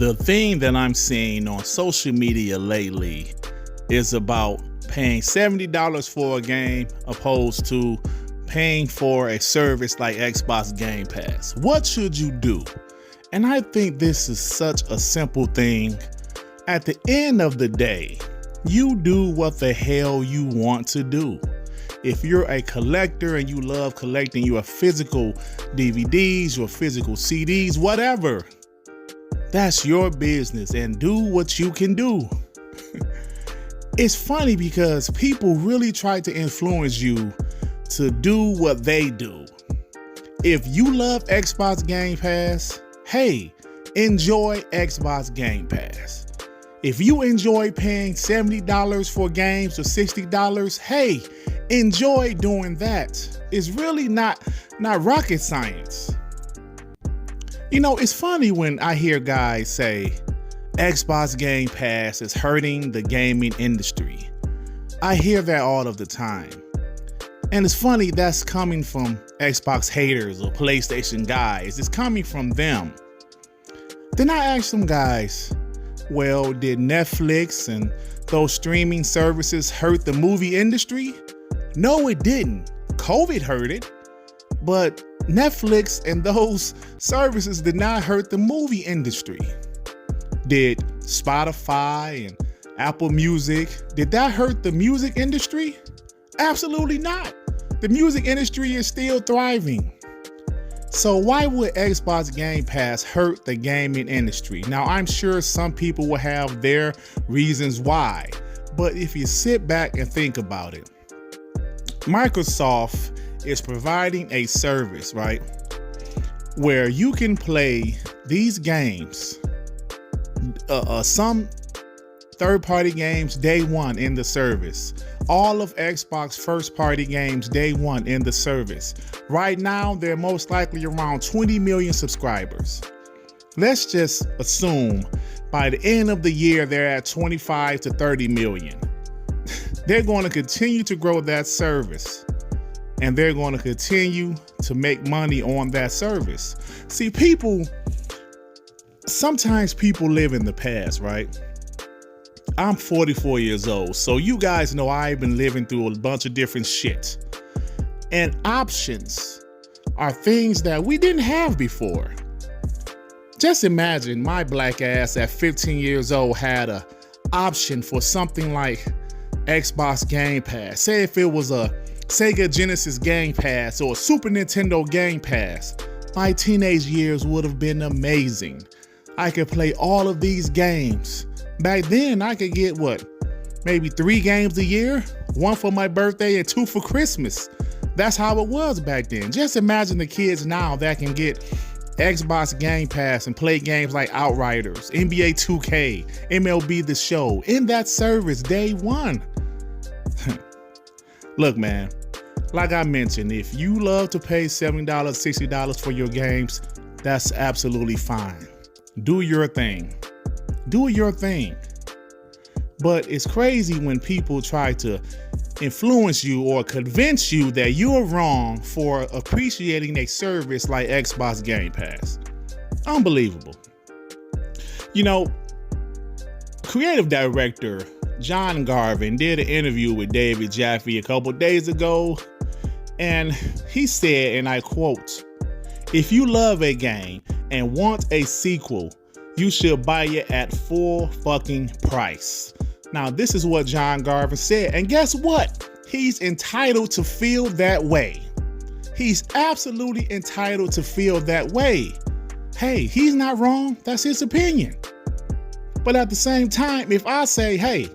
The thing that I'm seeing on social media lately is about paying $70 for a game opposed to paying for a service like Xbox Game Pass. What should you do? And I think this is such a simple thing. At the end of the day, you do what the hell you want to do. If you're a collector and you love collecting your physical DVDs, your physical CDs, whatever, that's your business and do what you can do. It's funny because people really try to influence you to do what they do. If you love Xbox Game Pass, hey, enjoy Xbox Game Pass. If you enjoy paying $70 for games or $60, hey, enjoy doing that. It's really not rocket science. You know, it's funny when I hear guys say Xbox Game Pass is hurting the gaming industry. I hear that all of the time. And it's funny that's coming from Xbox haters or PlayStation guys. It's coming from them. Then I asked some guys, well, did Netflix and those streaming services hurt the movie industry? No, it didn't. COVID hurt it, but Netflix and those services did not hurt the movie industry. Did Spotify and Apple Music, did that hurt the music industry? Absolutely not. The music industry is still thriving. So why would Xbox Game Pass hurt the gaming industry? Now, I'm sure some people will have their reasons why, but if you sit back and think about it, Microsoft is providing a service, right, where you can play these games, some third-party games day one in the service, all of Xbox first-party games day one in the service. Right now, they're most likely around 20 million subscribers. Let's just assume by the end of the year, they're at 25 to 30 million. They're going to continue to grow that service, and they're going to continue to make money on that service. See, sometimes people live in the past, right? I'm 44 years old, so you guys know I've been living through a bunch of different shit. And options are things that we didn't have before. Just imagine my black ass at 15 years old had an option for something like Xbox Game Pass. Say if it was a Sega Genesis Game Pass or a Super Nintendo Game Pass, my teenage years would have been amazing. I could play all of these games. Back then, I could get maybe 3 games a year, 1 for my birthday and 2 for Christmas. That's how it was back then. Just imagine the kids now that can get Xbox Game Pass and play games like Outriders, NBA2k, MLB The Show in that service day one. Look, man, like I mentioned, if you love to pay $70, $60 for your games, that's absolutely fine. Do your thing. Do your thing. But it's crazy when people try to influence you or convince you that you're wrong for appreciating a service like Xbox Game Pass. Unbelievable. You know, creative director John Garvin did an interview with David Jaffe a couple days ago, and he said, and I quote, "If you love a game and want a sequel, you should buy it at full fucking price." Now, this is what John Garvin said, and guess what? He's entitled to feel that way. He's absolutely entitled to feel that way. Hey, he's not wrong. That's his opinion. But at the same time, if I say, hey,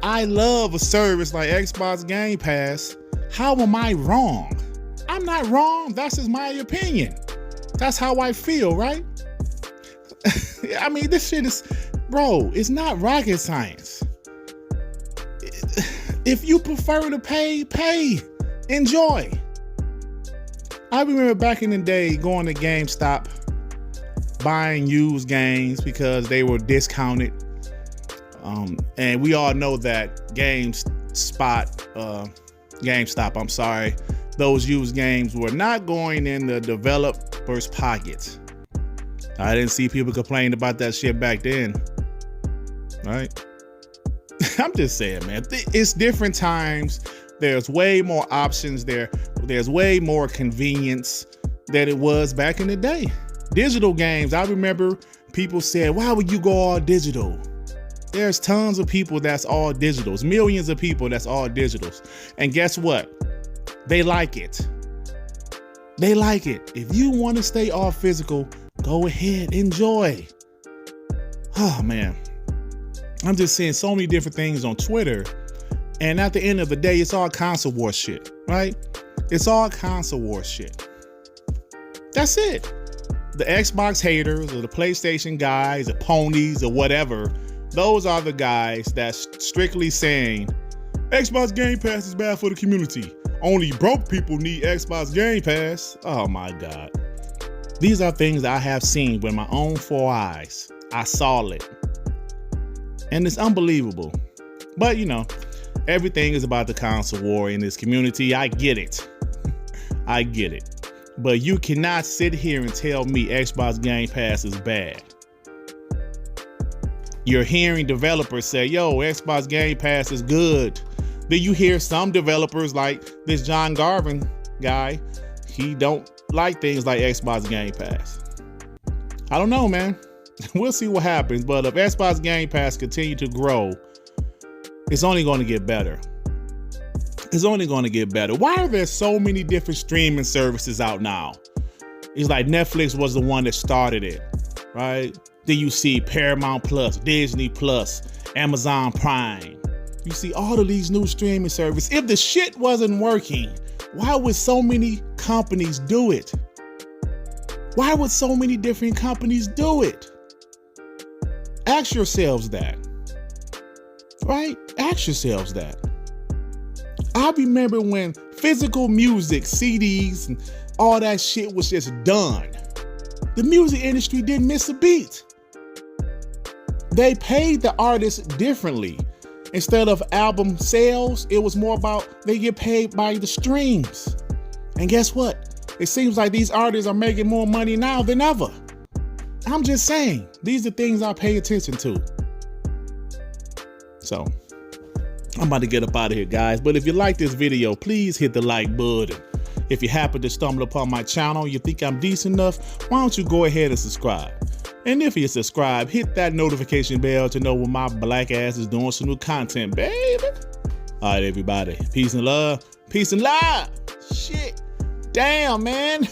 I love a service like Xbox Game Pass, how am I wrong? I'm not wrong. That's just my opinion. That's how I feel, right? I mean, this shit is, bro, it's not rocket science. If you prefer to pay. Enjoy. I remember back in the day going to GameStop, buying used games because they were discounted. And we all know that GameStop, those used games were not going in the developer's pocket. I didn't see people complain about that shit back then. Right? I'm just saying, man, it's different times. There's way more options there. There's way more convenience than it was back in the day. Digital games, I remember people said, why would you go all digital? There's tons of people that's all digitals, millions of people that's all digitals. And guess what? They like it. They like it. If you want to stay all physical, go ahead, enjoy. Oh man, I'm just seeing so many different things on Twitter. And at the end of the day, it's all console war shit, right? It's all console war shit. That's it. The Xbox haters or the PlayStation guys or ponies or whatever, those are the guys that's strictly saying Xbox Game Pass is bad for the community. Only broke people need Xbox Game Pass. Oh my God. These are things I have seen with my own 4 eyes. I saw it. And it's unbelievable. But you know, everything is about the console war in this community. I get it. I get it. But you cannot sit here and tell me Xbox Game Pass is bad. You're hearing developers say, yo, Xbox Game Pass is good. Then you hear some developers like this John Garvin guy, he don't like things like Xbox Game Pass. I don't know, man. We'll see what happens. But if Xbox Game Pass continue to grow, it's only going to get better. It's only going to get better. Why are there so many different streaming services out now? It's like Netflix was the one that started it, right? Then you see Paramount Plus, Disney Plus, Amazon Prime. You see all of these new streaming services. If the shit wasn't working, why would so many companies do it? Why would so many different companies do it? Ask yourselves that. Right? Ask yourselves that. I remember when physical music, CDs, and all that shit was just done. The music industry didn't miss a beat. They paid the artists differently. Instead of album sales, it was more about they get paid by the streams. And guess what? It seems like these artists are making more money now than ever. I'm just saying, these are things I pay attention to. So, I'm about to get up out of here, guys. But if you like this video, please hit the like button. If you happen to stumble upon my channel, you think I'm decent enough, why don't you go ahead and subscribe? And if you subscribe, hit that notification bell to know when my black ass is doing some new content, baby. All right, everybody. Peace and love. Peace and love. Shit. Damn, man.